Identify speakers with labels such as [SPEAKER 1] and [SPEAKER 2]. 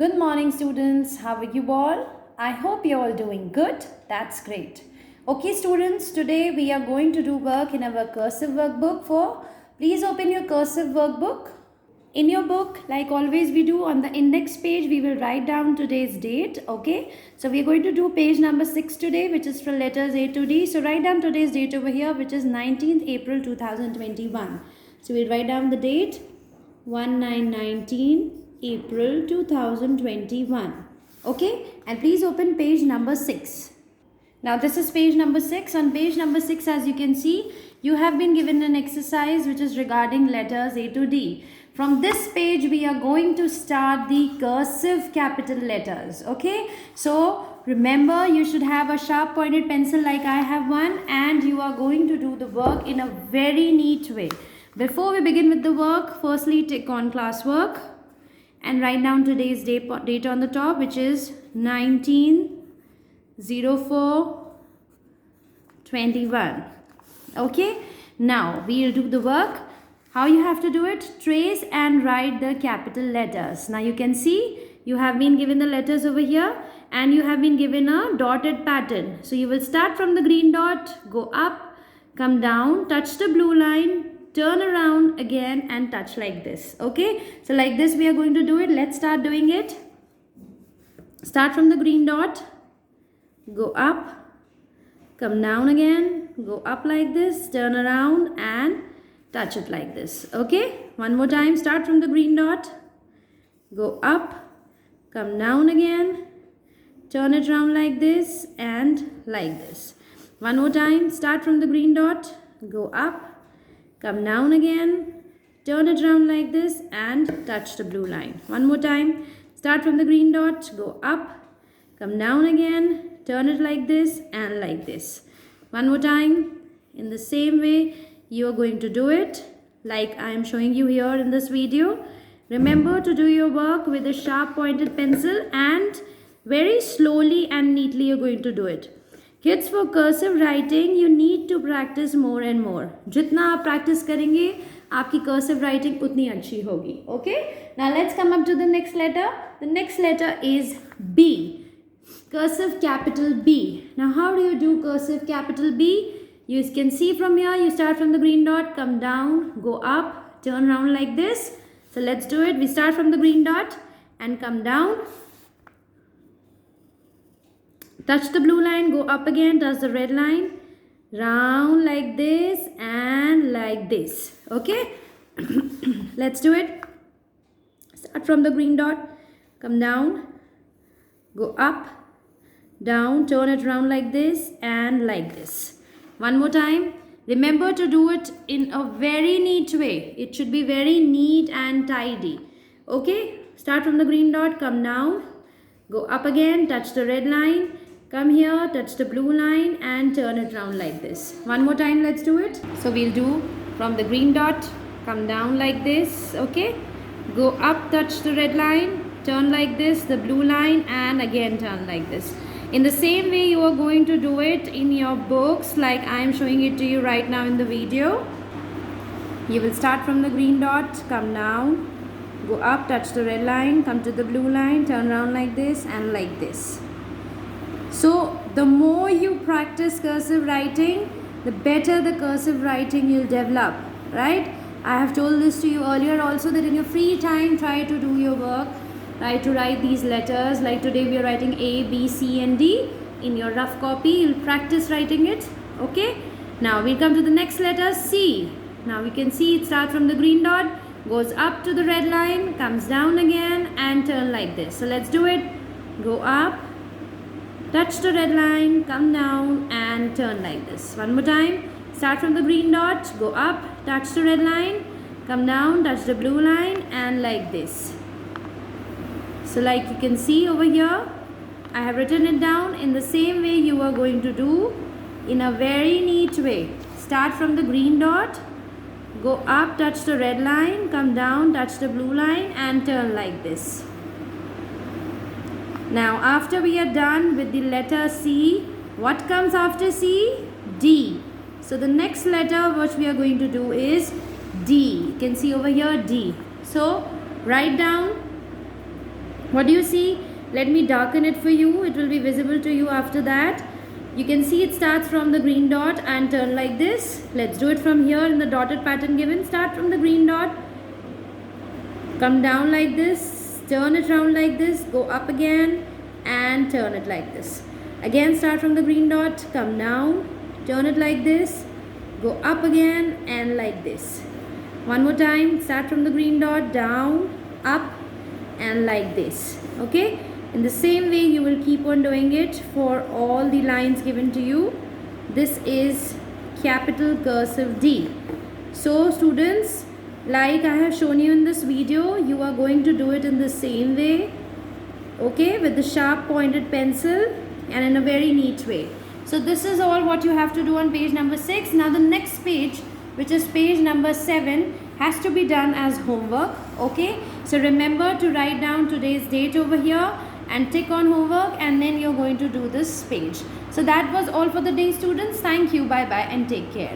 [SPEAKER 1] Good morning, students. How are you all? I hope you're all doing good. That's great. Okay, students, today we are going to do work in our cursive workbook. Please open your cursive workbook. In your book, like always we do, on the index page, we will write down today's date. Okay, so we are going to do page number 6 today, which is for letters A to D. So write down today's date over here, which is 19th April 2021. So we'll write down the date 1919 April 2021. Okay, and please open page number 6. Now this is page number 6. On page number 6, as you can see, you have been given an exercise which is regarding letters A to D. From this page, we are going to start the cursive capital letters. Okay, so remember, you should have a sharp pointed pencil like I have one, and you are going to do the work in a very neat way. Before we begin with the work, firstly tick on classwork and write down today's date on the top, which is 19/04/21. Okay, now we'll do the work. How you have to do it? Trace and write the capital letters. Now you can see you have been given the letters over here and you have been given a dotted pattern. So you will start from the green dot, go up, come down, touch the blue line, turn around again and touch like this. Okay, so like this we are going to do it. Let's start doing it. Start from the green dot, go up, come down again, go up like this, turn around and touch it like this. Okay, one more time. Start from the green dot, go up, come down again, turn it around like this and like this. One more time. Start from the green dot, go up, come down again, turn it around like this and touch the blue line. One more time. Start from the green dot, go up, come down again, turn it like this and like this. One more time. In the same way, you are going to do it like I am showing you here in this video. Remember to do your work with a sharp pointed pencil and very slowly and neatly you're going to do it. Kids, for cursive writing, you need to practice more and more. जितना आप practice करेंगे, आपकी cursive writing उतनी अच्छी होगी. Okay? Now let's come up to the next letter. The next letter is B. Cursive capital B. Now how do you do cursive capital B? You can see from here, you start from the green dot, come down, go up, turn around like this. So let's do it. We start from the green dot and come down. Touch the blue line, go up again, touch the red line, round like this and like this. Okay? Let's do it. Start from the green dot, come down, go up, down, turn it around like this and like this. One more time. Remember to do it in a very neat way. It should be very neat and tidy. Okay? Start from the green dot, come down, go up again, touch the red line, come here, touch the blue line and turn it around like this. One more time, let's do it. So we'll do from the green dot, come down like this. Okay? Go up, touch the red line, turn like this, the blue line and again turn like this. In the same way, you are going to do it in your books like I am showing it to you right now in the video. You will start from the green dot, come down, go up, touch the red line, come to the blue line, turn around like this and like this. So the more you practice cursive writing, the better the cursive writing you'll develop, right? I have told this to you earlier also that in your free time, try to do your work. Try to write these letters. Like today we are writing A, B, C and D. In your rough copy, you'll practice writing it. Okay. Now we come to the next letter, C. Now we can see it starts from the green dot, goes up to the red line, comes down again and turn like this. So let's do it. Go up, touch the red line, come down and turn like this. One more time. Start from the green dot, go up, touch the red line, come down, touch the blue line and like this. So like you can see over here, I have written it down. In the same way you are going to do in a very neat way. Start from the green dot, go up, touch the red line, come down, touch the blue line and turn like this. Now after we are done with the letter C, what comes after C? D. So the next letter which we are going to do is D. You can see over here D. So write down What do you see? Let me darken it for you. It will be visible to you after that. You can see it starts from the green dot and turn like this. Let's do it from here in the dotted pattern given. Start from the green dot, come down like this, turn it round like this, go up again and turn it like this. Again start from the green dot, come down, turn it like this, go up again and like this. One more time, start from the green dot, down, up and like this. Okay, in the same way you will keep on doing it for all the lines given to you. This is capital cursive D. So students, like I have shown you in this video, you are going to do it in the same way, okay, with the sharp pointed pencil and in a very neat way. So this is all what you have to do on page number 6. Now the next page, which is page number 7, has to be done as homework. Okay, so remember to write down today's date over here and tick on homework, and then you're going to do this page. So that was all for the day, students. Thank you, bye bye and take care.